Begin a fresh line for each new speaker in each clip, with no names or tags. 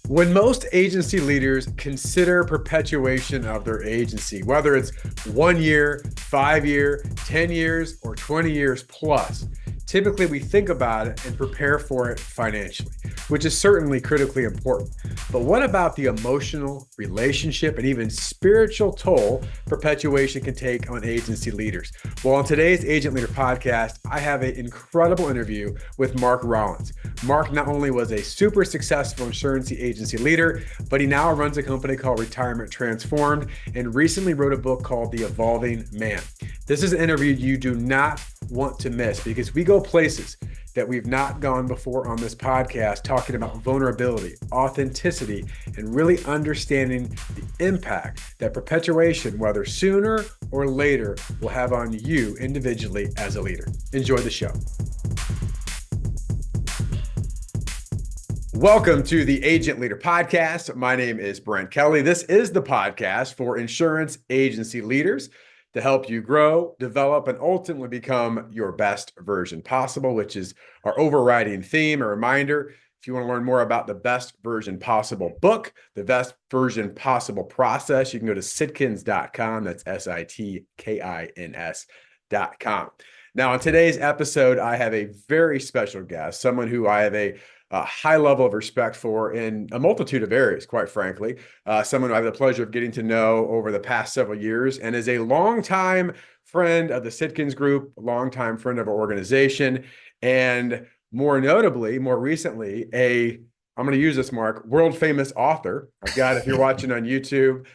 When most agency leaders consider perpetuation of their agency, whether it's 1 year, 5 year, 10 years, or 20 years plus, typically we think about it and prepare for it financially, which is certainly critically important. But what about the emotional, relationship, and even spiritual toll perpetuation can take on agency leaders? Well, on today's Agent Leader podcast, I have an incredible interview with Mark Rollins. Mark not only was a super successful insurance agency leader, but he now runs a company called Retirement Transformed and recently wrote a book called The Evolving Man. This is an interview you do not want to miss because we go places that we've not gone before on this podcast, talking about vulnerability, authenticity, and really understanding the impact that perpetuation, whether sooner or later, will have on you individually as a leader. Enjoy the show. Welcome to the Agent Leader Podcast. My name is Brent Kelly. This is the podcast for insurance agency leaders to help you grow, develop, and ultimately become your best version possible, which is our overriding theme. A reminder, if you want to learn more about the best version possible book, the best version possible process, you can go to sitkins.com. That's sitkins.com. Now, on today's episode, I have a very special guest, someone who I have a high level of respect for in a multitude of areas, quite frankly. Someone who I have the pleasure of getting to know over the past several years and is a longtime friend of the Sitkins Group, a longtime friend of our organization, and more notably, more recently, I'm going to use this, Mark, world famous author. I've got, if you're watching on YouTube,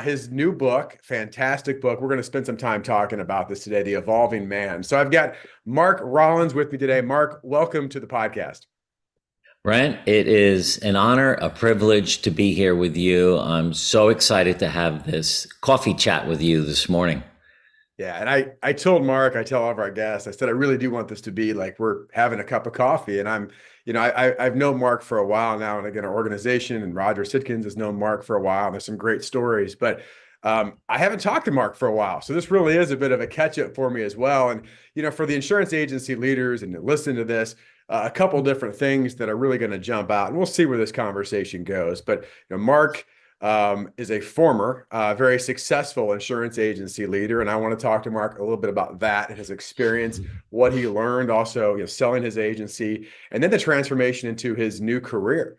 his new book, fantastic book. We're going to spend some time talking about this today, The Evolving Man. So I've got Mark Rollins with me today. Mark, welcome to the podcast.
Brent, it is an honor, a privilege to be here with you. I'm so excited to have this coffee chat with you this morning.
Yeah, and I told Mark, I tell all of our guests, I said, I really do want this to be like we're having a cup of coffee. And I've known Mark for a while now. And again, our organization and Roger Sitkins has known Mark for a while. There's some great stories, but I haven't talked to Mark for a while. So this really is a bit of a catch up for me as well. And, for the insurance agency leaders and to listen to this, a couple different things that are really going to jump out, and we'll see where this conversation goes. But Mark is a former, very successful insurance agency leader, and I want to talk to Mark a little bit about that and his experience, what he learned, also selling his agency, and then the transformation into his new career,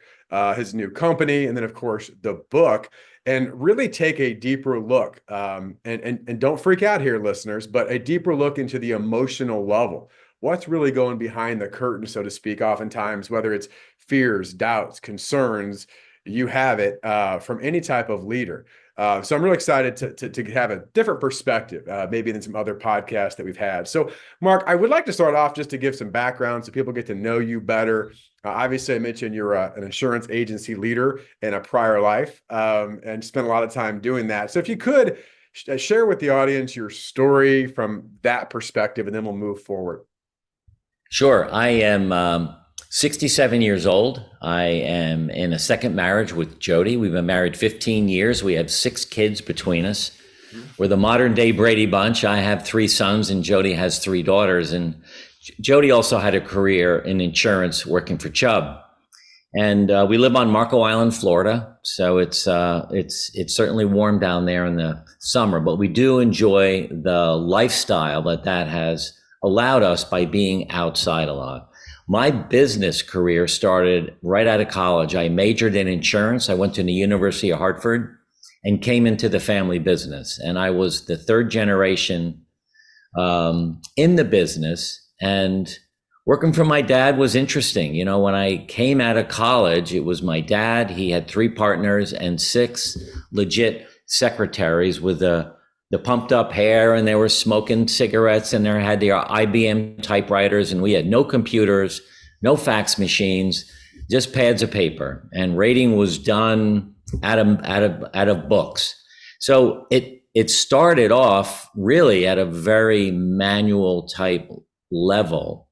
his new company, and then of course the book, and really take a deeper look. And don't freak out here, listeners, but a deeper look into the emotional level. What's really going behind the curtain, so to speak, oftentimes, whether it's fears, doubts, concerns, you have it from any type of leader. So I'm really excited to have a different perspective, maybe than some other podcasts that we've had. So Mark, I would like to start off just to give some background so people get to know you better. Obviously, I mentioned you're an insurance agency leader in a prior life and spent a lot of time doing that. So if you could share with the audience your story from that perspective, and then we'll move forward.
Sure. I am 67 years old. I am in a second marriage with Jody. We've been married 15 years. We have 6 kids between us. We're the modern day Brady Bunch. I have 3 sons and Jody has 3 daughters. And Jody also had a career in insurance working for Chubb. And we live on Marco Island, Florida. So it's certainly warm down there in the summer, but we do enjoy the lifestyle that has allowed us by being outside a lot. My business career started right out of college. I majored in insurance. I went to the University of Hartford and came into the family business. And I was the 3rd generation in the business. And working for my dad was interesting. When I came out of college, it was my dad. He had 3 partners and 6 legit secretaries with the pumped up hair, and they were smoking cigarettes, and they had their IBM typewriters, and we had no computers, no fax machines, just pads of paper, and rating was done out of books. So it started off really at a very manual type level.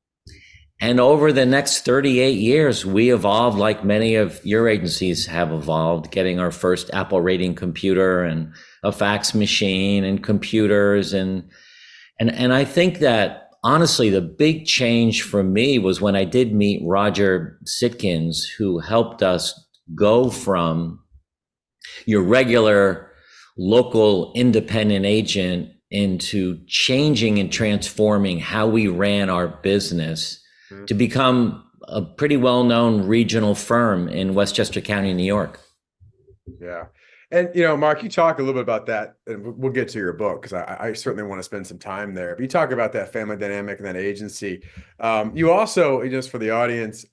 And over the next 38 years, we evolved like many of your agencies have evolved, getting our first Apple rating computer and a fax machine and computers. And I think that honestly, the big change for me was when I did meet Roger Sitkins, who helped us go from your regular local independent agent into changing and transforming how we ran our business
Mhm.
to become a pretty well-known regional firm in Westchester County, New York.
Yeah. And, Mark, you talk a little bit about that, and we'll get to your book because I certainly want to spend some time there. But you talk about that family dynamic and that agency. You also, just for the audience,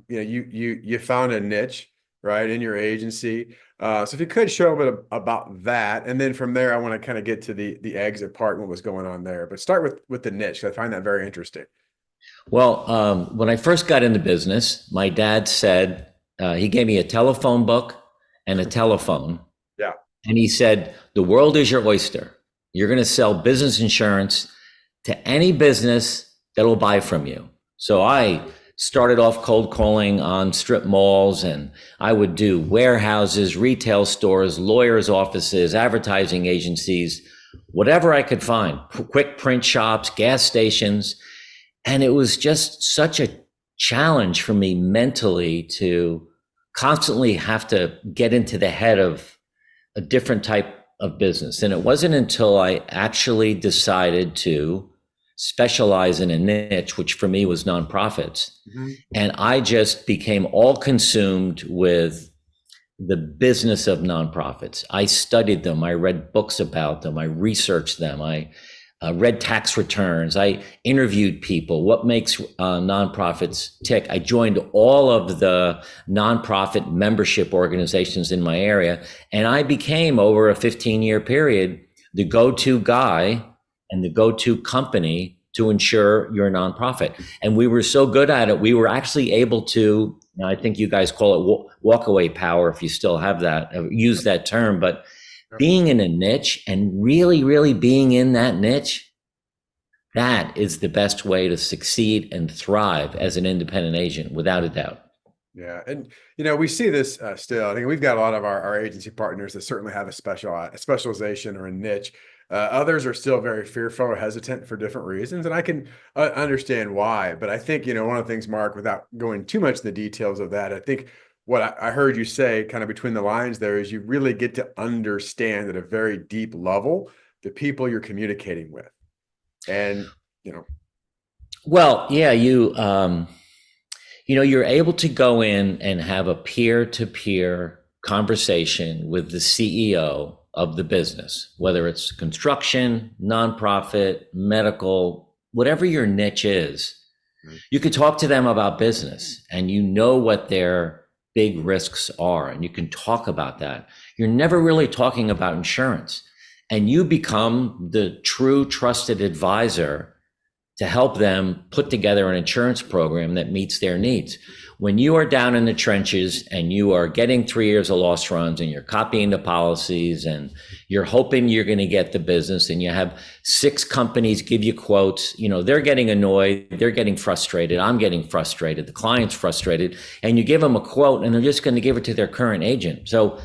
you found a niche, right, in your agency. So if you could show a bit about that, and then from there, I want to kind of get to the exit part and what was going on there. But start with the niche, 'cause I find that very interesting.
Well, when I first got into business, my dad said, he gave me a telephone book and a telephone.
Yeah.
And he said, the world is your oyster. You're going to sell business insurance to any business that will buy from you. So I started off cold calling on strip malls, and I would do warehouses, retail stores, lawyers' offices, advertising agencies, whatever I could find, quick print shops, gas stations. And it was just such a challenge for me mentally to constantly have to get into the head of a different type of business. And it wasn't until I actually decided to specialize in a niche, which for me was nonprofits.
Mhm.
And I just became all consumed with the business of nonprofits. I studied them. I read books about them. I researched them. I read tax returns. I interviewed people. What makes nonprofits tick? I joined all of the nonprofit membership organizations in my area, and I became, over a 15-year period, the go-to guy and the go-to company to insure your nonprofit. And we were so good at it, we were actually able to, I think you guys call it walk-away power, if you still have that, use that term, but being in a niche and really, really being in that niche, that is the best way to succeed and thrive as an independent agent, without a doubt.
Yeah, and we see this still. I think we've got a lot of our agency partners that certainly have a specialization or a niche. Others are still very fearful or hesitant for different reasons, and I can understand why. But I think one of the things, Mark, without going too much in the details of that, I think what I heard you say, kind of between the lines there, is you really get to understand at a very deep level the people you're communicating with, and you know,
Well, yeah, you're able to go in and have a peer-to-peer conversation with the CEO of the business, whether it's construction, nonprofit, medical, whatever your niche is.
Mhm.
You could talk to them about business, and you know what their big risks are, and you can talk about that. You're never really talking about insurance, and you become the true trusted advisor to help them put together an insurance program that meets their needs. When you are down in the trenches and you are getting 3 years of loss runs and you're copying the policies and you're hoping you're going to get the business, and you have 6 companies give you quotes, they're getting annoyed, they're getting frustrated, I'm getting frustrated, the client's frustrated, and you give them a quote and they're just going to give it to their current agent. So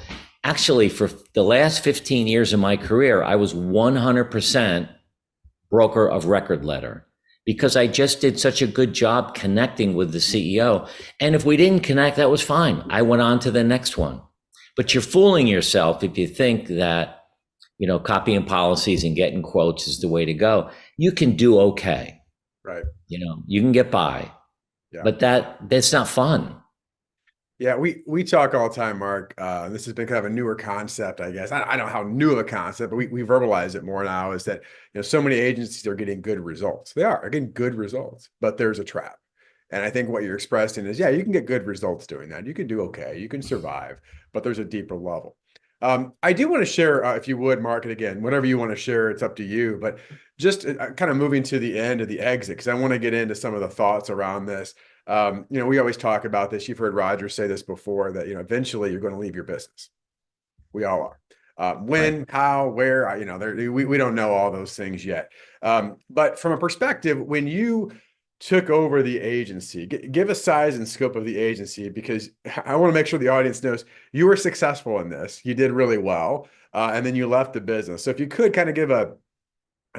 actually, for the last 15 years of my career, I was 100% broker of record letter, because I just did such a good job connecting with the CEO. And if we didn't connect, that was fine. I went on to the next one. But you're fooling yourself if you think that, copying policies and getting quotes is the way to go. You can do okay.
Right?
You can get by,
Yeah.
but that's not fun.
Yeah, we talk all the time, Mark. This has been kind of a newer concept, I guess. I don't know how new of a concept, but we verbalize it more now. Is that so many agencies are getting good results. They're getting good results, but there's a trap. And I think what you're expressing is, yeah, you can get good results doing that. You can do okay. You can survive, but there's a deeper level. I do want to share, if you would, Mark, and again, whatever you want to share, it's up to you. But just kind of moving to the end of the exit, because I want to get into some of the thoughts around this. We always talk about this. You've heard Roger say this before, that eventually you're going to leave your business. We all are.
Right.
When, how, where, we don't know all those things yet. But from a perspective, when you took over the agency, give a size and scope of the agency, because I want to make sure the audience knows you were successful in this. You did really well. And then you left the business. So if you could kind of give a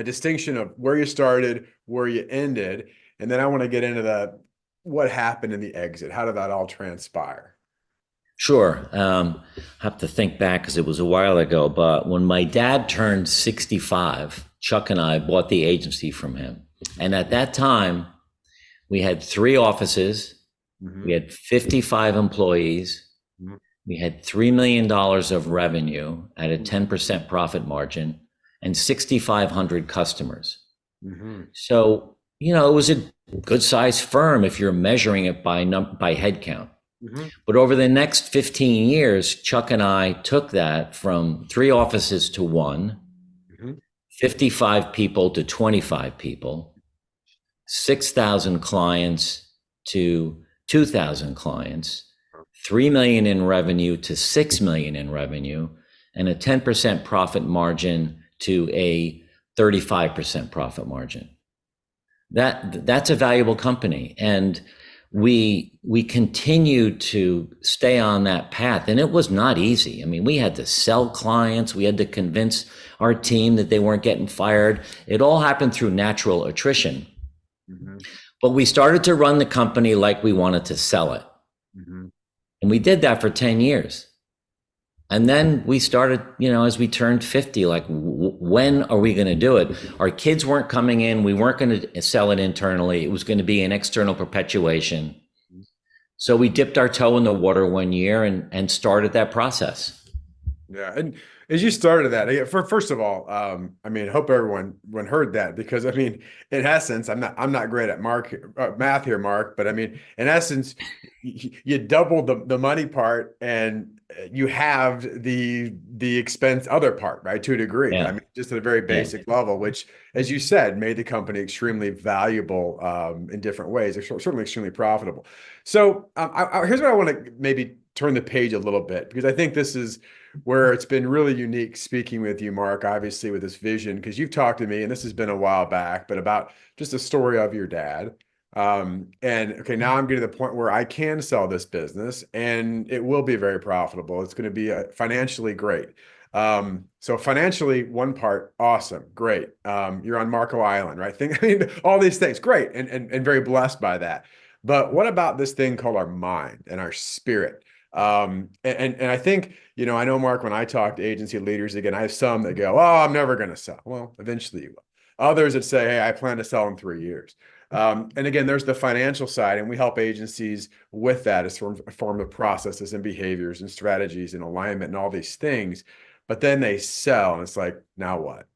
distinction of where you started, where you ended, and then I want to get into what happened in the exit. How did that all transpire?
Sure. I have to think back because it was a while ago, but when my dad turned 65, Chuck and I bought the agency from him. And at that time, we had 3 offices, we
Hmm.
had 55 employees, we had $3 million of revenue at a 10% profit margin, and 6,500 customers.
Hmm.
So, it was a good sized firm if you're measuring it by head count.
Hmm.
But over the next 15 years, Chuck and I took that from 3 offices to one,
Hmm.
55 people to 25 people, 6,000 clients to 2,000 clients, 3 million in revenue to 6 million in revenue, and a 10% profit margin to a 35% profit margin. That's a valuable company, and we continued to stay on that path, and it was not easy. I mean, we had to sell clients, we had to convince our team that they weren't getting fired. It all happened through natural attrition,
Hmm.
but we started to run the company like we wanted to sell it,
Hmm.
and we did that for 10 years. And then we started, as we turned 50, like, when are we going to do it? Our kids weren't coming in. We weren't going to sell it internally. It was going to be an external perpetuation. So we dipped our toe in the water one year and started that process.
Yeah, and as you started that, for first of all, I mean, hope everyone heard that because I mean, in essence, I'm not great at math here, Mark, but I mean, in essence, you double the money part and you have the expense other part, right, to a degree. I
Yeah.
mean, just at a very
Yeah.
basic level, which, as you said, made the company extremely valuable in different ways. It's certainly extremely profitable. So here's what I want to maybe turn the page a little bit because I think this is where it's been really unique speaking with you, Mark, obviously with this vision, because you've talked to me, and this has been a while back, but about just the story of your dad. And okay, now I'm getting to the point where I can sell this business and it will be very profitable. It's going to be financially great. So financially, one part, awesome, great. You're on Marco Island, right? I mean, all these things, great, and very blessed by that. But what about this thing called our mind and our spirit? And I think, I know, Mark, when I talk to agency leaders, again, I have some that go, oh, I'm never going to sell. Well, eventually you will. Others that say, hey, I plan to sell in 3 years. And again, there's the financial side, and we help agencies with that as form of processes and behaviors and strategies and alignment and all these things. But then they sell, and it's like, now what?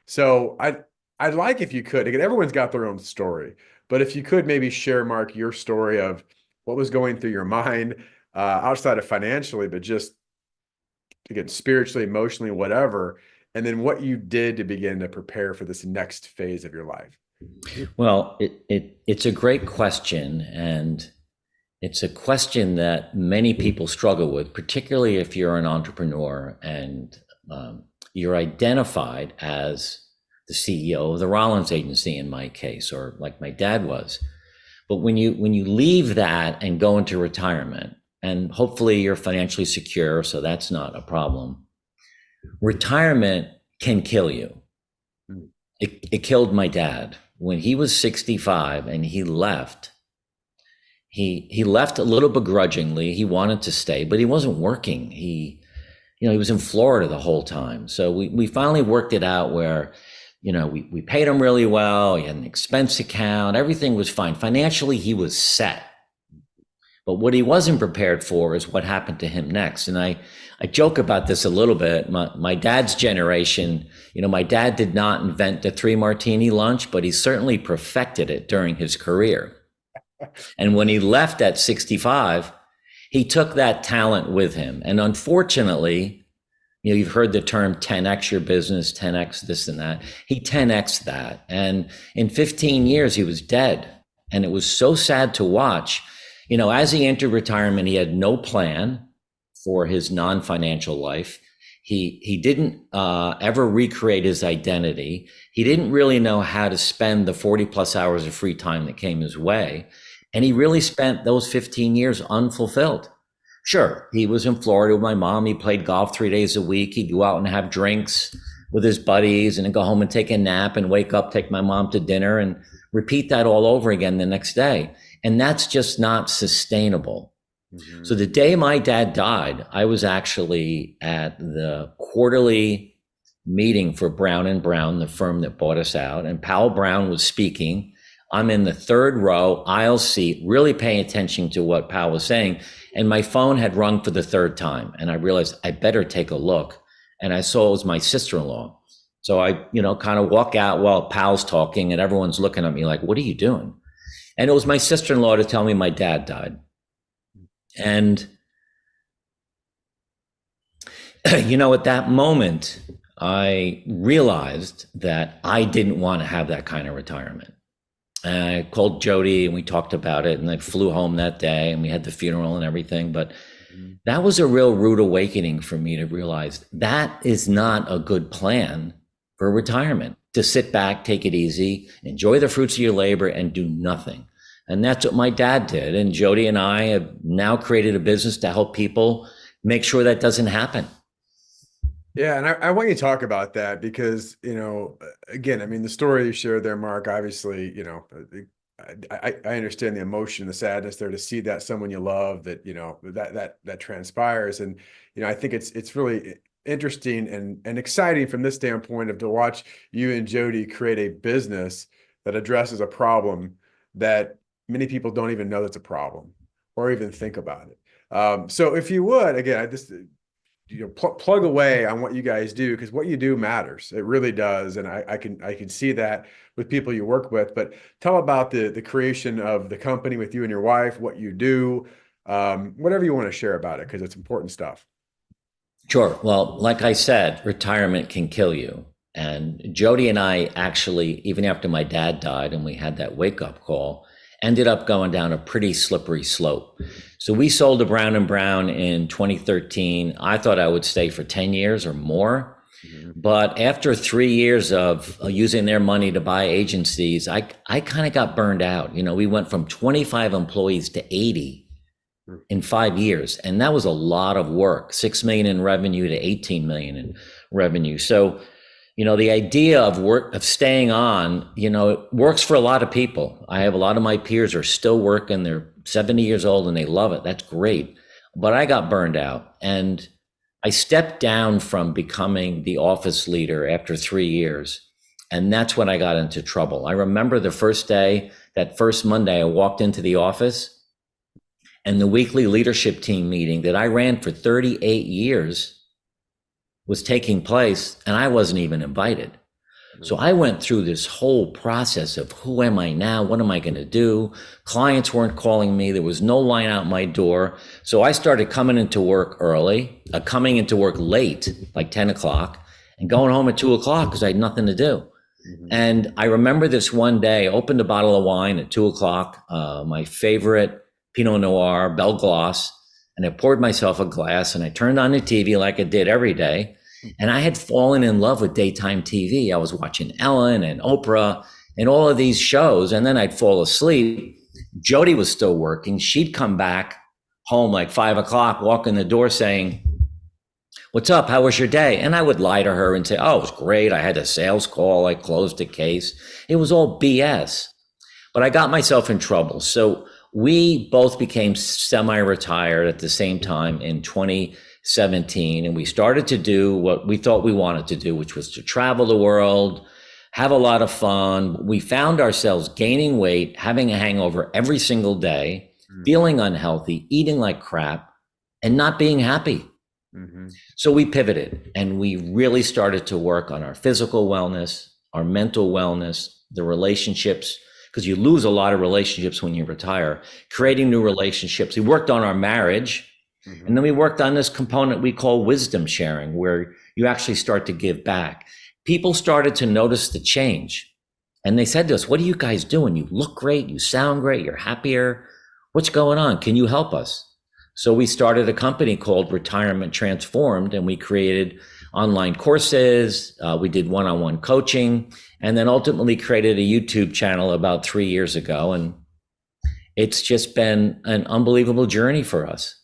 So I'd like if you could, again, everyone's got their own story, but if you could maybe share, Mark, your story of what was going through your mind outside of financially, but just again, spiritually, emotionally, whatever, and then what you did to begin to prepare for this next phase of your life.
Well, it's a great question. And it's a question that many people struggle with, particularly if you're an entrepreneur and you're identified as the CEO of the Rollins agency, in my case, or like my dad was. But when you leave that and go into retirement, and hopefully you're financially secure, so that's not a problem. Retirement can kill you.
Mm.
It killed my dad when he was 65 and he left. He left a little begrudgingly. He wanted to stay, but he wasn't working. He was in Florida the whole time. So we finally worked it out where, we paid him really well. He had an expense account. Everything was fine. Financially, he was set. But what he wasn't prepared for is what happened to him next. And I joke about this a little bit. My dad's generation, my dad did not invent the 3 martini lunch, but he certainly perfected it during his career. And when he left at 65, he took that talent with him. And unfortunately, you've heard the term 10x your business, 10x this and that. He 10x that. And in 15 years, he was dead. And it was so sad to watch. As he entered retirement, he had no plan for his non-financial life. He didn't ever recreate his identity. He didn't really know how to spend the 40 plus hours of free time that came his way. And he really spent those 15 years unfulfilled. Sure, he was in Florida with my mom. He played golf 3 days a week. He'd go out and have drinks with his buddies and then go home and take a nap and wake up, take my mom to dinner and repeat that all over again the next day. And that's just not sustainable. So the day my dad died, I was actually at the quarterly meeting for Brown and Brown, the firm that bought us out, and Powell Brown was speaking. I'm in the third row, aisle seat, really paying attention to what Powell was saying. And my phone had rung for the third time. And I realized I better take a look. And I saw it was my sister-in-law. So I, kind of walk out while Powell's talking and everyone's looking at me like, what are you doing? And it was my sister-in-law to tell me my dad died. And, at that moment, I realized that I didn't want to have that kind of retirement. And I called Jody and we talked about it, and I flew home that day and we had the funeral and everything. But that was a real rude awakening for me to realize that is not a good plan for retirement, to sit back, take it easy, enjoy the fruits of your labor and do nothing. And that's what my dad did. And Jody and I have now created a business to help people make sure that doesn't happen.
Yeah, and I want you to talk about that because, again, I mean, the story you shared there, Mark, obviously, I understand the emotion, the sadness there to see that someone you love, that, that transpires. And, I think it's really interesting and exciting from this standpoint of to watch you and Jody create a business that addresses a problem that many people don't even know that's a problem or even think about it. So if you would, again, I just, plug away on what you guys do, because what you do matters. It really does. And I can see that with people you work with. But tell about the creation of the company with you and your wife, what you do, whatever you want to share about it, because it's important stuff.
Sure. Well, like I said, retirement can kill you. And Jody and I actually, even after my dad died and we had that wake up call, ended up going down a pretty slippery slope. So we sold to Brown and Brown in 2013. I thought I would stay for 10 years or more. But after 3 years of using their money to buy agencies, I kind of got burned out. We went from 25 employees to 80 in 5 years. And that was a lot of work, 6 million in revenue to 18 million in revenue. So the idea of staying on, it works for a lot of people. I have a lot of my peers are still working. They're 70 years old and they love it. That's great. But I got burned out and I stepped down from becoming the office leader after 3 years. And that's when I got into trouble. I remember the first day, that first Monday, I walked into the office and the weekly leadership team meeting that I ran for 38 years was taking place and I wasn't even invited. So I went through this whole process of who am I now? What am I going to do? Clients weren't calling me. There was no line out my door. So I started coming into work late, like 10 o'clock and going home at 2 o'clock because I had nothing to do. And I remember this one day, I opened a bottle of wine at 2 o'clock, my favorite Pinot Noir, Belle Gloss, and I poured myself a glass and I turned on the TV like I did every day. And I had fallen in love with daytime TV. I was watching Ellen and Oprah and all of these shows. And then I'd fall asleep. Jody was still working. She'd come back home like 5 o'clock, walk in the door saying, "What's up? How was your day?" And I would lie to her and say, "Oh, it was great. I had a sales call. I closed a case." It was all BS. But I got myself in trouble. So we both became semi-retired at the same time in 2017. And we started to do what we thought we wanted to do, which was to travel the world, have a lot of fun. We found ourselves gaining weight, having a hangover every single day, feeling unhealthy, eating like crap, and not being happy. So we pivoted and we really started to work on our physical wellness, our mental wellness, the relationships, because you lose a lot of relationships when you retire, creating new relationships. We worked on our marriage, and then we worked on this component we call wisdom sharing, where you actually start to give back. People started to notice the change, and they said to us, "What are you guys doing? You look great, you sound great, you're happier. What's going on? Can you help us?" So we started a company called Retirement Transformed, and we created online courses. We did one-on-one coaching, and then ultimately created a YouTube channel about 3 years ago. And it's just been an unbelievable journey for us.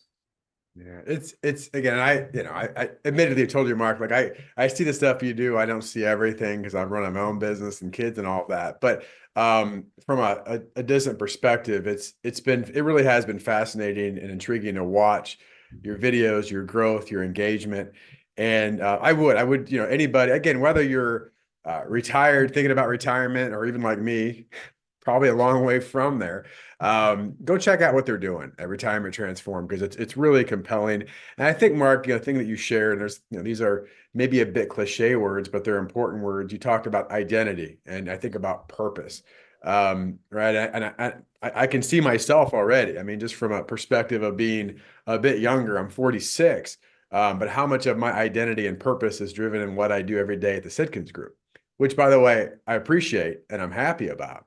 Yeah, it's again, I admittedly told you, Mark, like I see the stuff you do. I don't see everything because I'm running my own business and kids and all of that. But from a distant perspective, it really has been fascinating and intriguing to watch your videos, your growth, your engagement. And I would, anybody, again, whether you're retired, thinking about retirement, or even like me, probably a long way from there. Go check out what they're doing at Retirement Transform because it's really compelling. And I think, Mark, the thing that you shared, and these are maybe a bit cliche words, but they're important words. You talked about identity, and I think about purpose. Right, and I can see myself already. I mean, just from a perspective of being a bit younger, I'm 46. But how much of my identity and purpose is driven in what I do every day at the Sitkins Group, which, by the way, I appreciate and I'm happy about.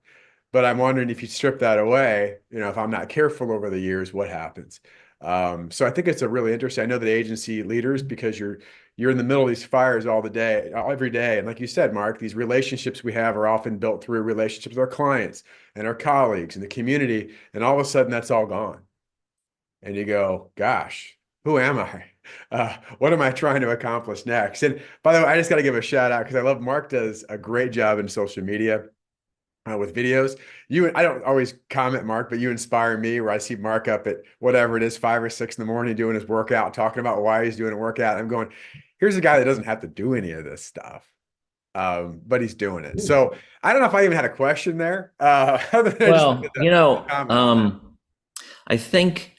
But I'm wondering if you strip that away, if I'm not careful over the years, what happens? So I think it's a really interesting. I know that agency leaders, because you're in the middle of these fires all the day, every day. And like you said, Mark, these relationships we have are often built through relationships with our clients and our colleagues and the community. And all of a sudden that's all gone. And you go, gosh, who am I? What am I trying to accomplish next? And by the way, I just got to give a shout out because I love Mark does a great job in social media with videos. I don't always comment, Mark, but you inspire me where I see Mark up at whatever it is, 5 or 6 in the morning doing his workout, talking about why he's doing a workout. I'm going, here's a guy that doesn't have to do any of this stuff. But he's doing it. So I don't know if I even had a question there. Other than I just wanted
Well,
to comment on that.
I think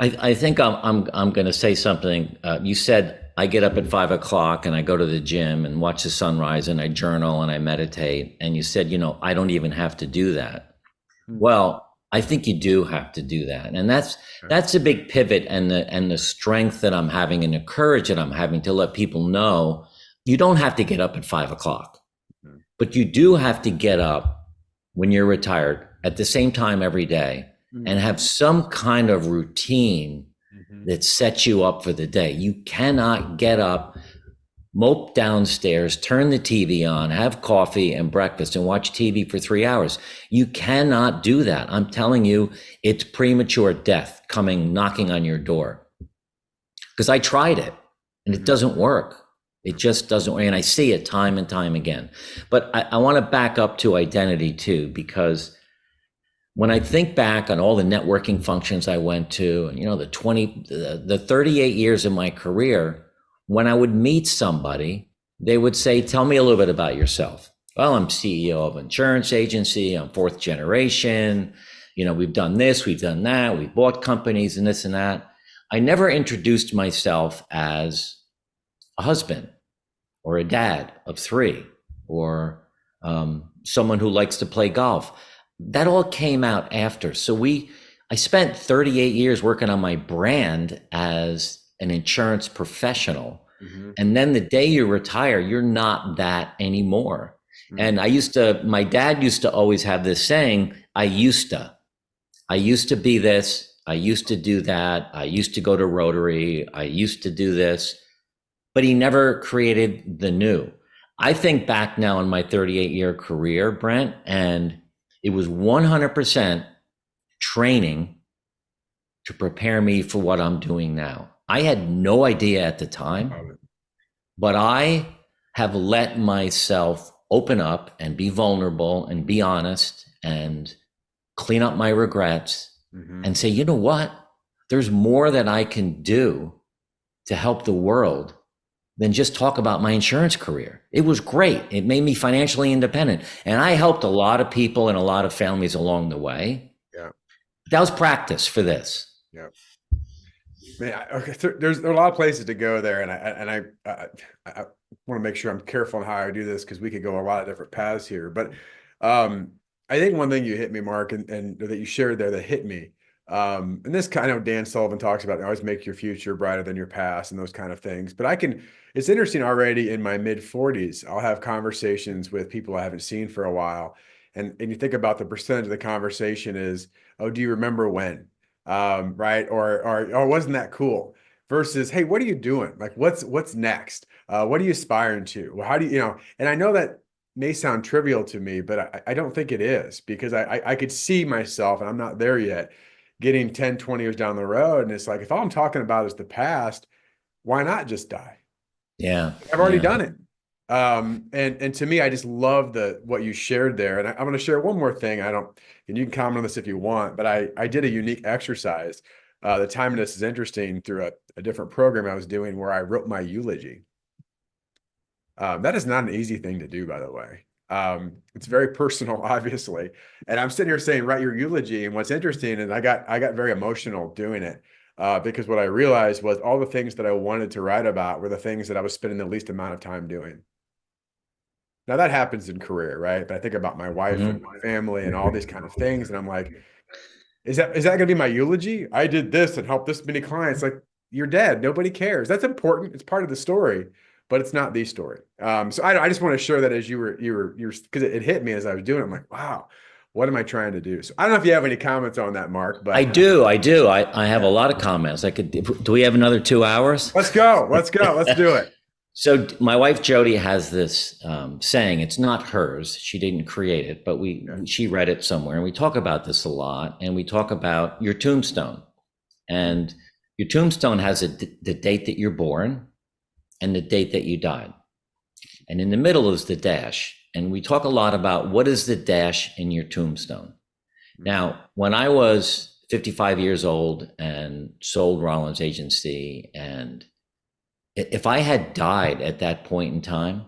I think I'm going to say something. You said I get up at 5 o'clock and I go to the gym and watch the sunrise and I journal and I meditate. And you said, I don't even have to do that.
Hmm.
Well, I think you do have to do that, and that's a big pivot, and the strength that I'm having and the courage that I'm having to let people know you don't have to get up at 5 o'clock,
Hmm.
but you do have to get up when you're retired at the same time every day and
Hmm.
have some kind of routine
Hmm.
that sets you up for the day. You cannot get up, mope downstairs, turn the TV on, have coffee and breakfast and watch TV for 3 hours. You cannot do that. I'm telling you, it's premature death coming knocking on your door. Because I tried it and it
Hmm.
doesn't work. It just doesn't work. And I see it time and time again. But I want to back up to identity too, because when I think back on all the networking functions I went to, and the 38 years of my career, when I would meet somebody, they would say, "Tell me a little bit about yourself." Well, I'm CEO of an insurance agency. I'm fourth generation. We've done this, we've done that, we've bought companies and this and that. I never introduced myself as a husband or a dad of three or someone who likes to play golf. That all came out after. I spent 38 years working on my brand as an insurance professional.
Hmm.
And then the day you retire, you're not that anymore.
Hmm.
And my dad used to always have this saying, I used to be this, I used to do that, I used to go to Rotary, I used to do this, but he never created the new. I think back now in my 38-year career, Brent, and it was 100% training to prepare me for what I'm doing now. I had no idea at the time,
Love it.
but I have let myself open up and be vulnerable and be honest and clean up my regrets
Hmm.
and say, you know what? There's more that I can do to help the world than just talk about my insurance career. It was great. It made me financially independent. And I helped a lot of people and a lot of families along the way.
Yeah.
That was practice for this.
Yeah. Man, okay, so there are a lot of places to go there, and I want to make sure I'm careful on how I do this because we could go a lot of different paths here. But um, I think one thing you hit me, Mark, and that you shared there that hit me, and this kind of Dan Sullivan talks about always make your future brighter than your past and those kind of things. But it's interesting already in my mid 40s, I'll have conversations with people I haven't seen for a while, and you think about the percentage of the conversation is, oh, do you remember when? Right? Or wasn't that cool? Versus, hey, what are you doing? Like, what's next? What are you aspiring to? Well, how do you? And I know that may sound trivial to me, but I don't think it is because I could see myself, and I'm not there yet, getting 10, 20 years down the road. And it's like, if all I'm talking about is the past, why not just die?
Yeah.
I've already
Yeah.
done it. And to me, I just love what you shared there. And I'm going to share one more thing. And you can comment on this if you want, but I did a unique exercise. The timing of this is interesting through a different program I was doing where I wrote my eulogy. That is not an easy thing to do, by the way. It's very personal, obviously. And I'm sitting here saying, write your eulogy. And what's interesting, and I got very emotional doing it, because what I realized was all the things that I wanted to write about were the things that I was spending the least amount of time doing. Now that happens in career, right? But I think about my wife and my family and all these kind of things, and I'm like, is that going to be my eulogy? I did this and helped this many clients. Like, you're dead. Nobody cares. That's important. It's part of the story, but it's not the story. So I just want to share that as you were because it hit me as I was doing it. I'm like, wow, what am I trying to do? So I don't know if you have any comments on that, Mark, but
I do. I have a lot of comments. Do we have another 2 hours?
let's go. Let's do it.
So my wife Jody has this saying. It's not hers; she didn't create it, but she read it somewhere, and we talk about this a lot. And we talk about your tombstone, and your tombstone has the date that you're born, and the date that you died, and in the middle is the dash. And we talk a lot about what is the dash in your tombstone. Now, when I was 55 years old and sold Rollins Agency, and if I had died at that point in time,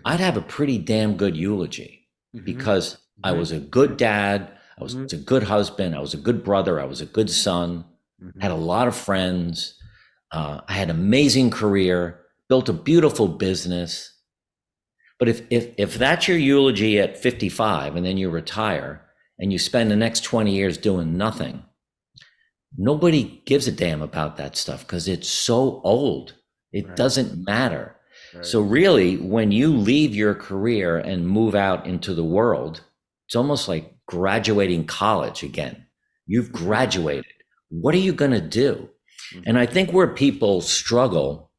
I'd have a pretty damn good eulogy, because I was a good dad, I was a good husband, I was a good brother, I was a good son, had a lot of friends, I had an amazing career, built a beautiful business. But if that's your eulogy at 55 and then you retire and you spend the next 20 years doing nothing, nobody gives a damn about that stuff because it's so old. It doesn't matter. Right. So really, when you leave your career and move out into the world, it's almost like graduating college again. You've graduated. What are you going to do? And I think where people struggle,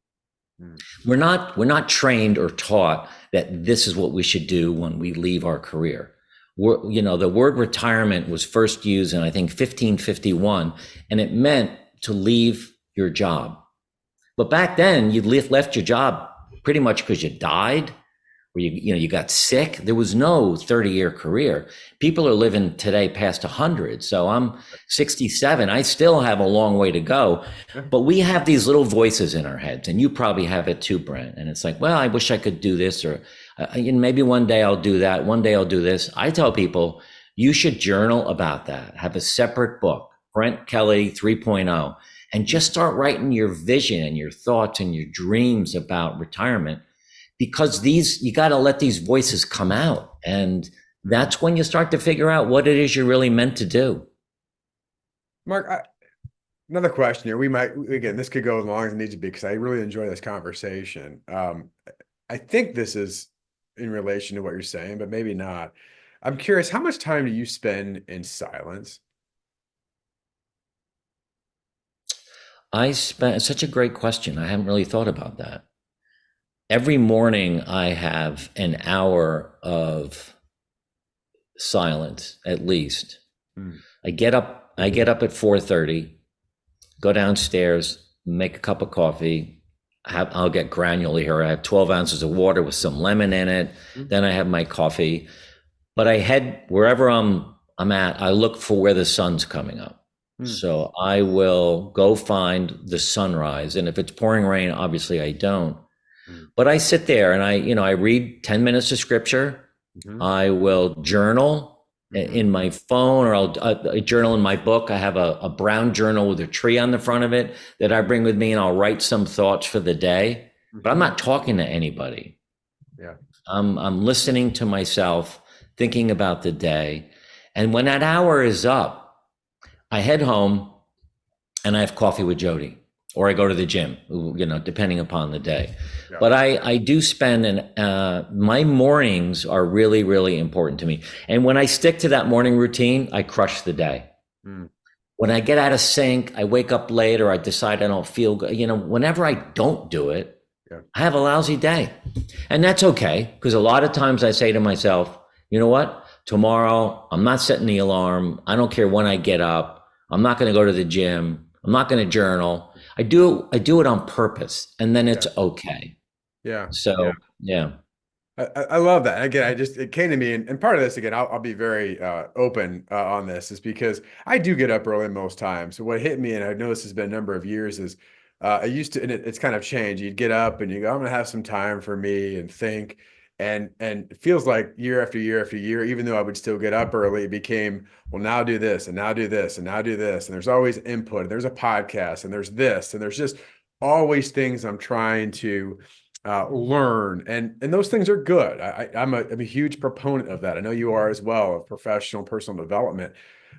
we're not trained or taught that this is what we should do when we leave our career. The word retirement was first used in, I think, 1551, and it meant to leave your job. But back then, you left your job pretty much because you died, or you got sick. There was no 30-year career. People are living today past 100. So I'm 67. I still have a long way to go. But we have these little voices in our heads, and you probably have it too, Brent. And it's like, well, I wish I could do this, or maybe one day I'll do that. One day I'll do this. I tell people, you should journal about that. Have a separate book, Brent Kelly 3.0. And just start writing your vision and your thoughts and your dreams about retirement, because you got to let these voices come out. And that's when you start to figure out what it is you're really meant to do.
Mark, another question here. Again, this could go as long as it needs to be, because I really enjoy this conversation. I think this is in relation to what you're saying, but maybe not. I'm curious, how much time do you spend in silence?
Such a great question. I haven't really thought about that. Every morning I have an hour of silence, at least. I get up at 4:30, go downstairs, make a cup of coffee. I'll get granular here. I have 12 ounces of water with some lemon in it. Then I have my coffee. But I head wherever I'm at, I look for where the sun's coming up. So I will go find the sunrise. And if it's pouring rain, obviously I don't. But I sit there and I read 10 minutes of scripture. I will journal in my phone, or I'll journal in my book. I have a brown journal with a tree on the front of it that I bring with me, and I'll write some thoughts for the day. But I'm not talking to anybody.
Yeah.
I'm listening to myself, thinking about the day. And when that hour is up, I head home and I have coffee with Jody, or I go to the gym, depending upon the day. Yeah. But I do spend my mornings are really, really important to me. And when I stick to that morning routine, I crush the day. When I get out of sync, I wake up late, or I decide I don't feel good. Whenever I don't do it, I have a lousy day. And that's okay, because a lot of times I say to myself, you know what? Tomorrow, I'm not setting the alarm. I don't care when I get up. I'm not going to go to the gym. I'm not going to journal. I do it on purpose, and then
Yeah.
it's okay.
Yeah. Yeah.
So yeah,
I love that. Again, it came to me, and part of this, again, I'll be very open on this, is because I do get up early most times. So what hit me, and I know this has been a number of years, is I used to, and it's kind of changed. You'd get up and you go, I'm gonna have some time for me and think, and it feels like year after year after year, even though I would still get up early, it became, well, now do this and now do this and now do this, and there's always input. And there's a podcast, and there's this, and there's just always things I'm trying to learn, and those things are good. I'm a huge proponent of that. I know you are as well, of professional personal development.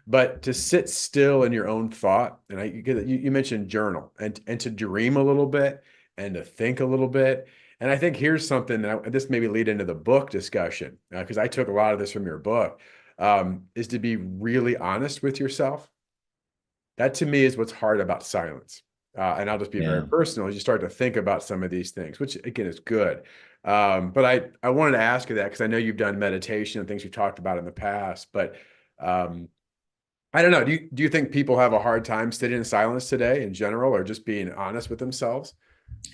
But to sit still in your own thought, and you mentioned journal, and to dream a little bit and to think a little bit. And I think here's something that this maybe lead into the book discussion, because I took a lot of this from your book, is to be really honest with yourself. That to me is what's hard about silence. And I'll just be very
yeah.
personal as you start to think about some of these things, which again is good. But I wanted to ask you that because I know you've done meditation and things you've talked about in the past. But um, I don't know. Do you think people have a hard time sitting in silence today in general, or just being honest with themselves?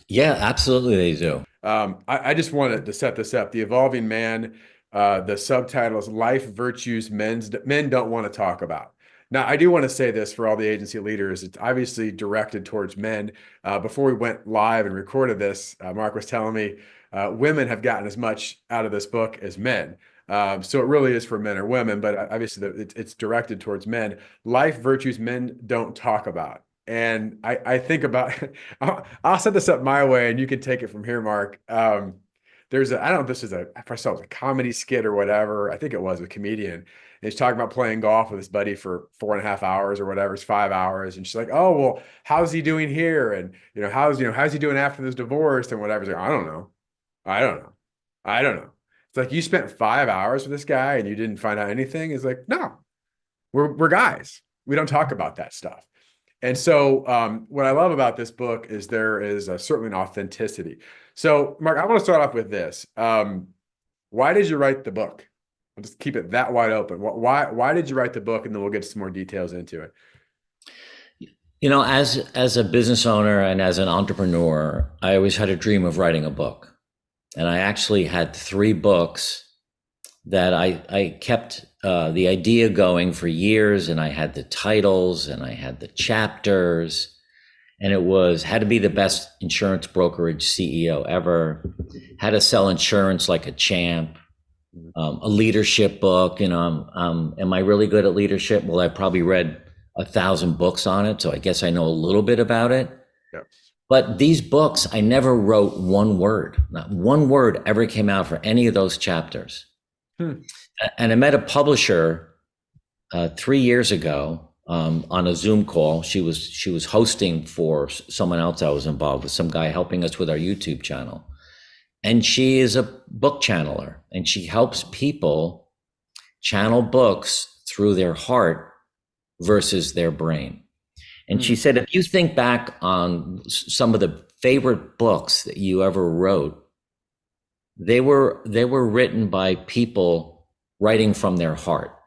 Yeah, absolutely they do.
I just wanted to set this up. The Evolving Man, the subtitle is Life Virtues Men Don't Want to Talk About. Now, I do want to say this for all the agency leaders. It's obviously directed towards men. Before we went live and recorded this, Mark was telling me women have gotten as much out of this book as men. So it really is for men or women, but obviously it's directed towards men. Life Virtues Men Don't Talk About. And I think about, I'll set this up my way and you can take it from here, Mark. I don't know if this is if I saw it was a comedy skit or whatever. I think it was a comedian. And he's talking about playing golf with his buddy for 4.5 hours or whatever. It's 5 hours. And she's like, oh, well, how's he doing here? And, how's he doing after this divorce and whatever. He's like, I don't know. I don't know. I don't know. It's like, you spent 5 hours with this guy and you didn't find out anything. It's like, no, we're guys. We don't talk about that stuff. And so, what I love about this book is there is certainly an authenticity. So, Mark, I want to start off with this. Why did you write the book? I'll just keep it that wide open. Why did you write the book? And then we'll get some more details into it.
As a business owner and as an entrepreneur, I always had a dream of writing a book. And I actually had 3 books that I kept the idea going for years, and I had the titles and I had the chapters, and it was how to be the best insurance brokerage CEO ever, how to sell insurance like a champ, a leadership book. Am I really good at leadership? Well, I probably read 1,000 books on it, so I guess I know a little bit about it.
Yep.
But these books, I never wrote one word. Not one word ever came out for any of those chapters. And I met a publisher 3 years ago on a Zoom call. She was hosting for someone else I was involved with, some guy helping us with our YouTube channel. And she is a book channeler, and she helps people channel books through their heart versus their brain. And she said, if you think back on some of the favorite books that you ever wrote, they were written by people writing from their heart.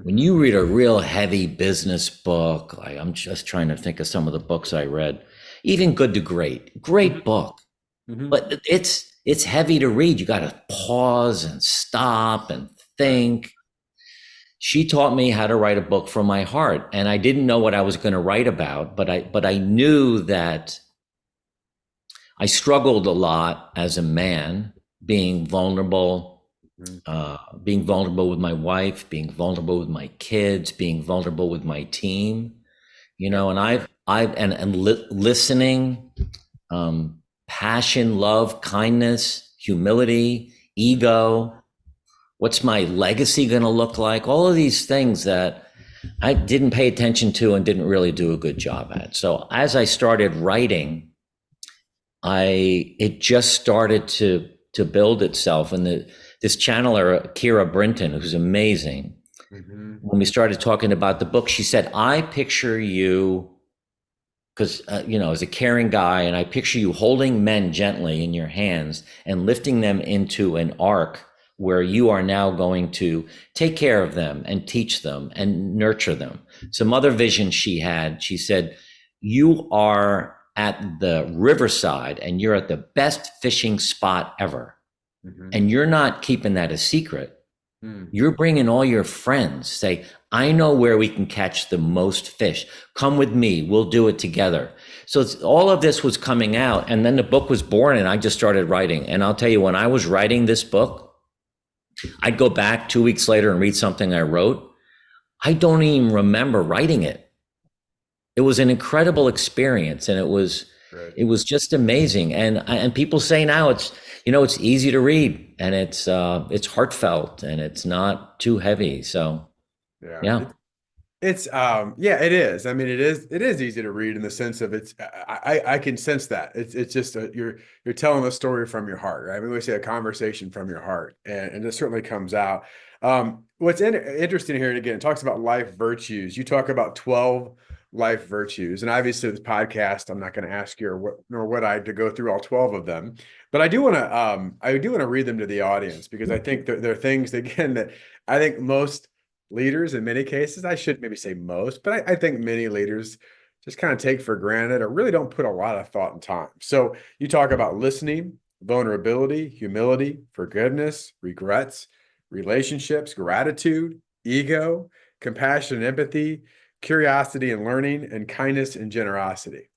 When you read a real heavy business book, like I'm just trying to think of some of the books I read, even Good to Great book, but it's heavy to read. You got to pause and stop and think. She taught me how to write a book from my heart, and I didn't know what I was going to write about, but I knew that I struggled a lot as a man, being vulnerable with my wife, being vulnerable with my kids, being vulnerable with my team, and listening, passion, love, kindness, humility, ego. What's my legacy going to look like? All of these things that I didn't pay attention to and didn't really do a good job at. So as I started writing, it just started to build itself. And this channeler, Kira Brinton, who's amazing, when we started talking about the book, she said, I picture you, because, as a caring guy, and I picture you holding men gently in your hands and lifting them into an ark where you are now going to take care of them and teach them and nurture them. Some other vision she had, she said, you are at the riverside and you're at the best fishing spot ever.
Mm-hmm.
And you're not keeping that a secret.
Mm.
You're bringing all your friends. Say, I know where we can catch the most fish. Come with me. We'll do it together. So all of this was coming out. And then the book was born and I just started writing. And I'll tell you, when I was writing this book, I'd go back 2 weeks later and read something I wrote. I don't even remember writing it. It was an incredible experience, and
Right.
it was just amazing. And people say now it's easy to read, and it's heartfelt, and it's not too heavy. So
Yeah.
yeah.
Yeah, it is. I mean, it is easy to read in the sense of I can sense that. It's just you're telling a story from your heart, right? I mean, we say a conversation from your heart, and it certainly comes out. What's interesting here, and again, it talks about life virtues. You talk about 12 life virtues, and obviously this podcast, I'm not going to ask you or what I to go through all 12 of them, but I do want to read them to the audience because I think they're things again that I think most leaders in many cases, I shouldn't maybe say most, but I think many leaders just kind of take for granted or really don't put a lot of thought and time. So you talk about listening, vulnerability, humility, forgiveness, regrets, relationships, gratitude, ego, compassion and empathy, curiosity and learning, and kindness and generosity.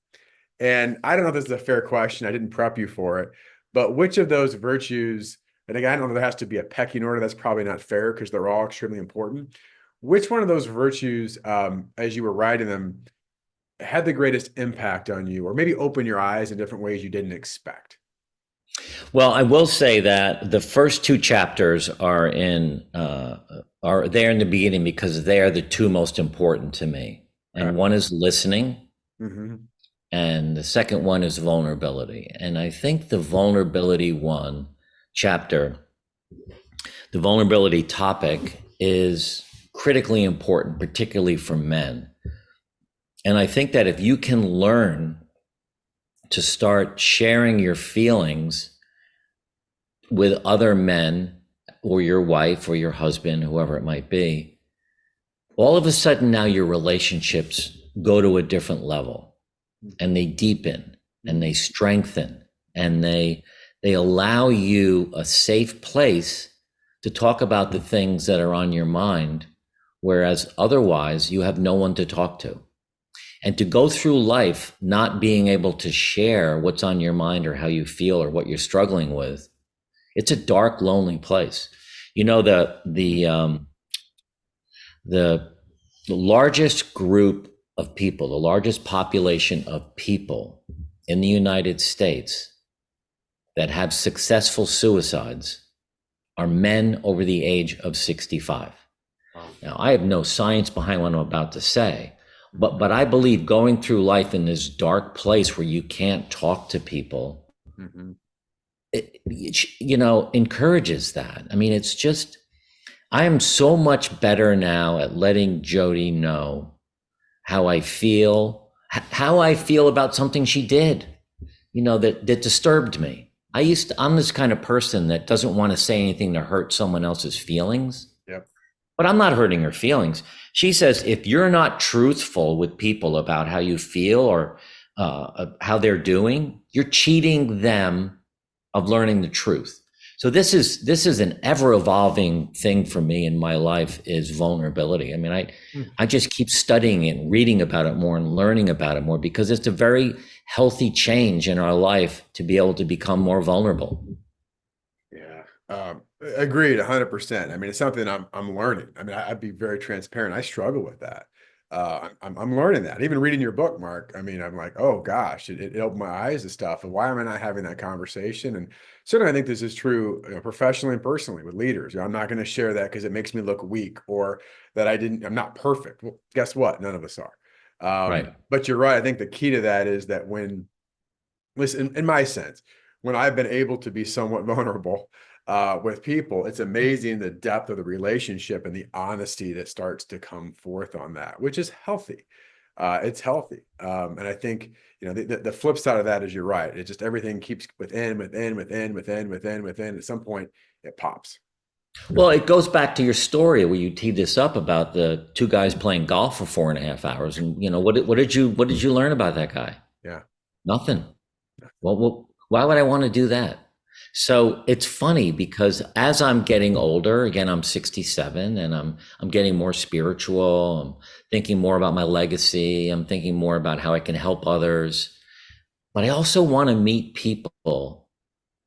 And I don't know if this is a fair question. I didn't prep you for it, but which of those virtues, and again, I don't know there has to be a pecking order. That's probably not fair because they're all extremely important. Which one of those virtues, as you were writing them, had the greatest impact on you, or maybe open your eyes in different ways you didn't expect?
Well, I will say that the first two chapters are there in the beginning because they are the two most important to me. And
Okay.
one is listening,
Mm-hmm.
and the second one is vulnerability. And I think the vulnerability one chapter, the vulnerability topic, is critically important, particularly for men. And I think that if you can learn to start sharing your feelings with other men, or your wife or your husband, whoever it might be, all of a sudden now your relationships go to a different level, and they deepen and they strengthen, and they allow you a safe place to talk about the things that are on your mind, whereas otherwise you have no one to talk to. And to go through life not being able to share what's on your mind or how you feel or what you're struggling with, it's a dark, lonely place. You know, the largest group of people, the largest population of people in the United States that have successful suicides are men over the age of 65.
Wow.
Now, I have no science behind what I'm about to say, but I believe going through life in this dark place where you can't talk to people,
Mm-hmm.
encourages that. I mean, it's just, I am so much better now at letting Jody know how I feel, how I feel about something she did, that disturbed me. I'm this kind of person that doesn't want to say anything to hurt someone else's feelings,
Yep.
but I'm not hurting her feelings. She says, if you're not truthful with people about how you feel or how they're doing, you're cheating them of learning the truth. So this is an ever evolving thing for me in my life, is vulnerability. I mean, I just keep studying it and reading about it more and learning about it more, because it's a very healthy change in our life to be able to become more vulnerable.
Yeah. Agreed, 100%. I mean, it's something I'm learning. I mean, I'd be very transparent. I struggle with that. I'm learning that. Even reading your book, Mark. I mean, I'm like, oh gosh, it opened my eyes to stuff. And why am I not having that conversation? And certainly, I think this is true, professionally and personally with leaders. I'm not going to share that because it makes me look weak or that I'm not perfect. Well, guess what? None of us are.
Right.
But you're right. I think the key to that is that listen, in my sense, when I've been able to be somewhat vulnerable with people, it's amazing the depth of the relationship and the honesty that starts to come forth on that, which is healthy. It's healthy. And I think, the flip side of that is you're right. It just everything keeps within. At some point, it pops.
Well, it goes back to your story where you teed this up about the two guys playing golf for 4.5 hours, and what did you learn about that guy?
Yeah.
Nothing. Well, why would I want to do that? So it's funny because as I'm getting older, again, I'm 67 and I'm getting more spiritual. I'm thinking more about my legacy. I'm thinking more about how I can help others. But I also want to meet people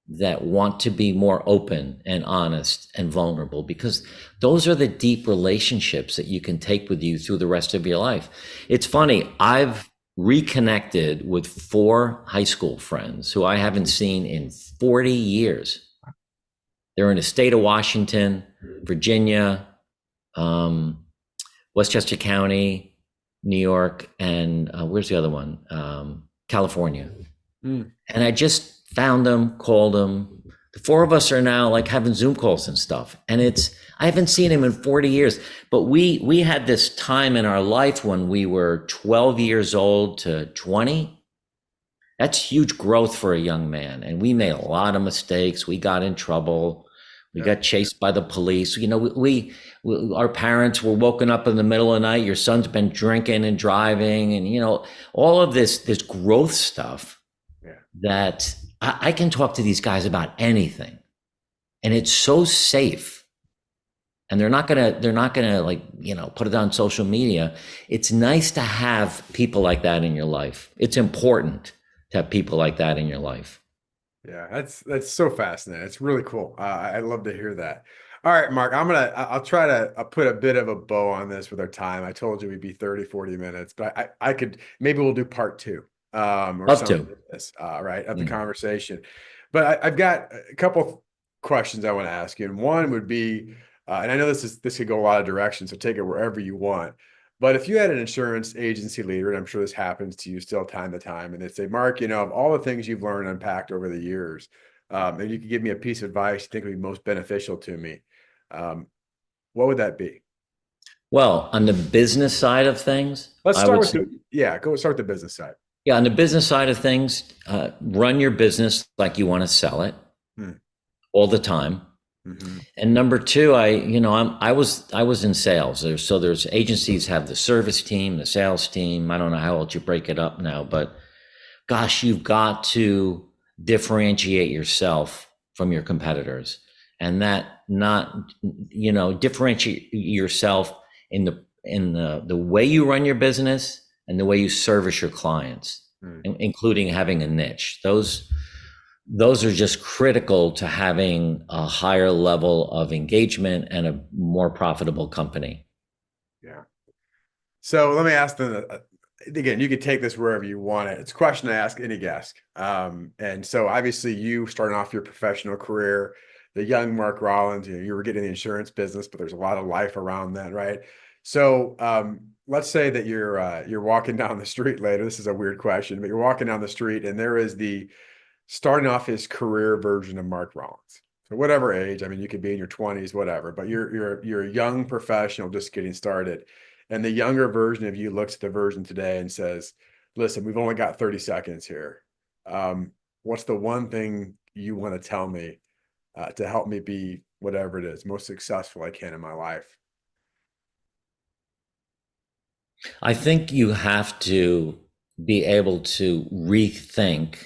that want to be more open and honest and vulnerable, because those are the deep relationships that you can take with you through the rest of your life. It's funny, I've reconnected with 4 high school friends who I haven't seen in 40 years. They're in the state of Washington, Virginia, um, Westchester County, New York, and where's the other one? California.
Mm.
And I just found them, called them. The 4 of us are now like having Zoom calls and stuff. And I haven't seen him in 40 years, but we had this time in our life when we were 12 years old to 20. That's huge growth for a young man. And we made a lot of mistakes. We got in trouble. We
Yeah.
got chased by the police. Our parents were woken up in the middle of the night. Your son's been drinking and driving, and all of this growth stuff
Yeah.
that I can talk to these guys about anything, and it's so safe. And they're not gonna like put it on social media. It's nice to have people like that in your life. It's important to have people like that in your life.
Yeah, that's so fascinating. It's really cool. I love to hear that. All right, Mark, I'll try to put a bit of a bow on this with our time. I told you we'd be 30, 40 minutes, but I could, maybe we'll do part two, or
Love
something
to.
like this, right, of the
Mm.
conversation. But I've got a couple questions I want to ask you. And one would be, and I know this could go a lot of directions, so take it wherever you want. But if you had an insurance agency leader, and I'm sure this happens to you still time to time, and they say, Mark, of all the things you've learned and unpacked over the years, and you could give me a piece of advice you think would be most beneficial to me, um, what would that be?
Well, on the business side of things,
Let's
I
start
would
with
say,
go start the business side.
yeah, on the business side of things, run your business like you want to sell it
Hmm.
all the time.
Mm-hmm.
And number two, I was in sales. There's agencies have the service team, the sales team. I don't know how else you break it up now, but gosh, you've got to differentiate yourself from your competitors, and that not differentiate yourself in the way you run your business and the way you service your clients,
Hmm.
including having a niche. Those are just critical to having a higher level of engagement and a more profitable company.
Yeah. So let me ask them again. You could take this wherever you want it. It's a question I ask any guest. And so obviously, you starting off your professional career, the young Mark Rollins, you were getting the insurance business, but there's a lot of life around that, right? So let's say that you're walking down the street later. This is a weird question, but you're walking down the street, and there is the starting off his career version of Mark Rollins. So whatever age, I mean, you could be in your 20s, whatever, but you're a young professional just getting started. And the younger version of you looks at the version today and says, listen, we've only got 30 seconds here. What's the one thing you want to tell me to help me be whatever it is, most successful I can in my life?
I think you have to be able to rethink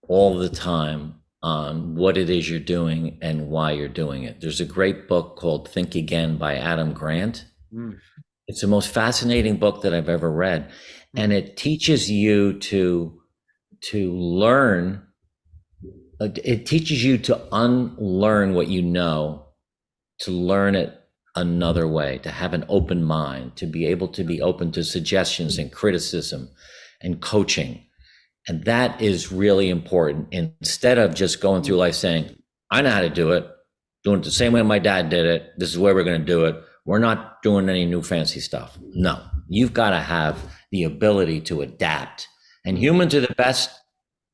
all the time on what it is you're doing and why you're doing it. There's a great book called Think Again by Adam Grant.
Mm,
It's the most fascinating book that I've ever read,
mm,
and it teaches you to learn. It teaches you to unlearn what you know, to learn it another way, to have an open mind, to be able to be open to suggestions and criticism and coaching. And that is really important. Instead of just going through life saying, I know how to do it, doing it the same way my dad did it. This is the way we're going to do it. We're not doing any new fancy stuff. No, you've got to have the ability to adapt. And
mm.
humans are the best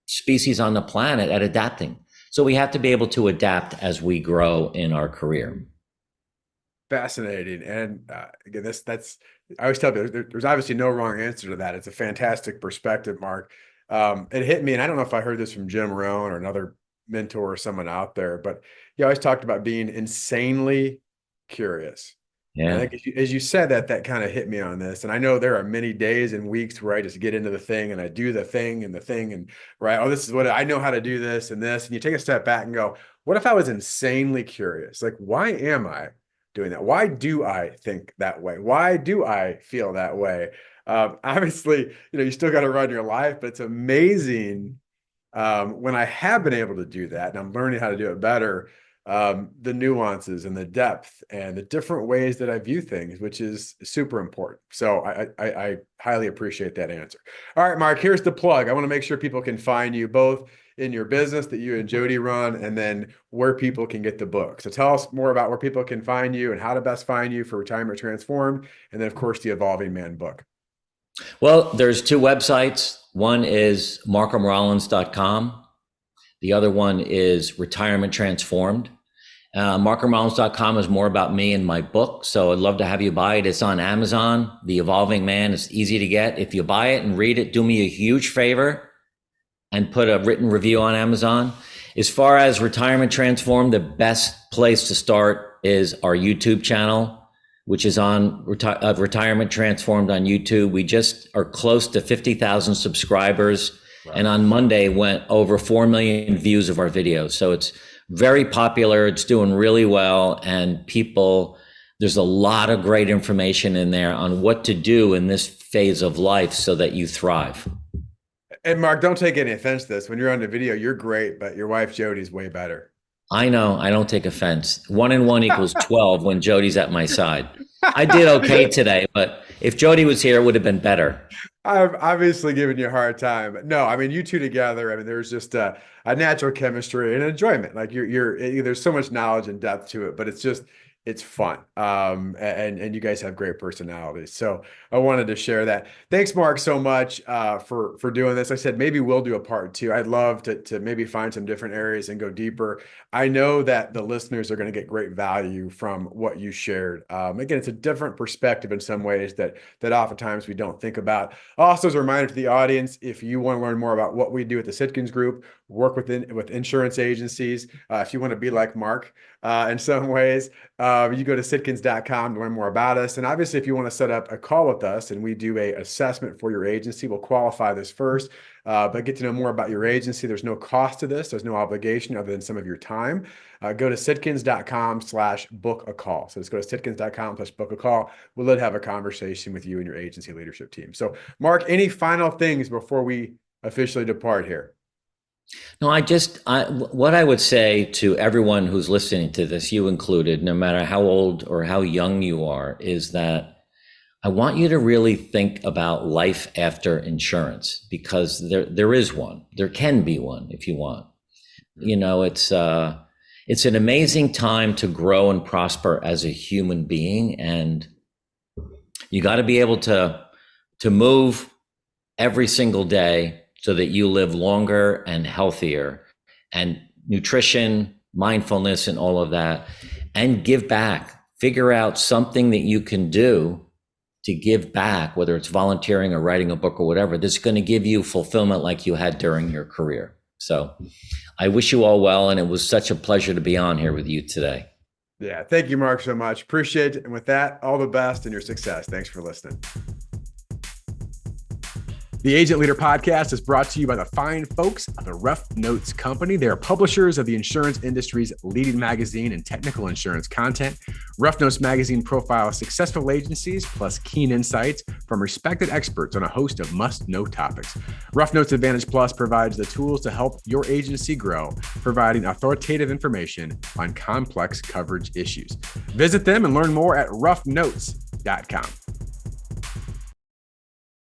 species on the planet at adapting. So we have to be able to adapt as we grow in our career.
Fascinating. And again, that's I always tell people there's obviously no wrong answer to that. It's a fantastic perspective, Mark. It hit me, and I don't know if I heard this from Jim Rohn or another mentor or someone out there, but you always talked about being insanely curious. And I
Yeah.
think as you said that, that kind of hit me on this. And I know there are many days and weeks where I just get into the thing and I do the thing and the thing and right. Oh, this is what I know how to do this and this. And you take a step back and go, what if I was insanely curious? Like, why am I doing that? Why do I think that way? Why do I feel that way? Obviously, you still got to run your life, but it's amazing when I have been able to do that and I'm learning how to do it better, the nuances and the depth and the different ways that I view things, which is super important. So I highly appreciate that answer. All right, Mark, here's the plug. I want to make sure people can find you both in your business that you and Jody run, and then where people can get the book. So tell us more about where people can find you and how to best find you for Retirement Transformed. And then, of course, the Evolving Man book.
Well, there's two websites. One is markrollins.com. The other one is Retirement Transformed. Markrollins.com is more about me and my book. So I'd love to have you buy it. It's on Amazon, The Evolving Man. It's easy to get. If you buy it and read it, do me a huge favor and put a written review on Amazon. As far as Retirement Transformed, the best place to start is our YouTube channel, which is on Retirement Transformed on YouTube. We just are close to 50,000 subscribers. Wow. And on Monday went over 4 million views of our videos. So it's very popular. It's doing really well. And there's a lot of great information in there on what to do in this phase of life so that you thrive.
And Mark, don't take any offense to this. When you're on the video, you're great, but your wife, Jody's way better.
I know. I don't take offense. 1 and 1 equals 12 when Jody's at my side. I did okay today, but if Jody was here, it would have been better.
I've obviously given you a hard time. No, I mean, you two together, I mean, there's just a natural chemistry and enjoyment. Like there's so much knowledge and depth to it, but it's fun. And you guys have great personalities. So I wanted to share that. Thanks, Mark, so much for doing this. I said, maybe we'll do a part 2. I'd love to maybe find some different areas and go deeper. I know that the listeners are going to get great value from what you shared. Again, it's a different perspective in some ways that oftentimes we don't think about. Also, as a reminder to the audience, if you want to learn more about what we do at the Sitkins Group, work with insurance agencies, if you want to be like Mark in some ways, you go to sitkins.com to learn more about us. And obviously, if you want to set up a call with us and we do a assessment for your agency, we'll qualify this first, but get to know more about your agency. There's no cost to this. There's no obligation other than some of your time. Go to sitkins.com/book a call. So just go to sitkins.com/book a call. We'll let have a conversation with you and your agency leadership team. So Mark, any final things before we officially depart here?
No, what I would say to everyone who's listening to this, you included, no matter how old or how young you are, is that I want you to really think about life after insurance, because there is one. There can be one if you want. It's an amazing time to grow and prosper as a human being, and you got to be able to move every single day so that you live longer and healthier, and nutrition, mindfulness, and all of that, and give back. Figure out something that you can do to give back, whether it's volunteering or writing a book or whatever, that's going to give you fulfillment like you had during your career. So I wish you all well, and it was such a pleasure to be on here with you today.
Yeah, thank you, Mark, so much. Appreciate it. And with that, all the best in your success. Thanks for listening. The Agent Leader Podcast is brought to you by the fine folks of the Rough Notes Company. They are publishers of the insurance industry's leading magazine and technical insurance content. Rough Notes magazine profiles successful agencies plus keen insights from respected experts on a host of must-know topics. Rough Notes Advantage Plus provides the tools to help your agency grow, providing authoritative information on complex coverage issues. Visit them and learn more at roughnotes.com.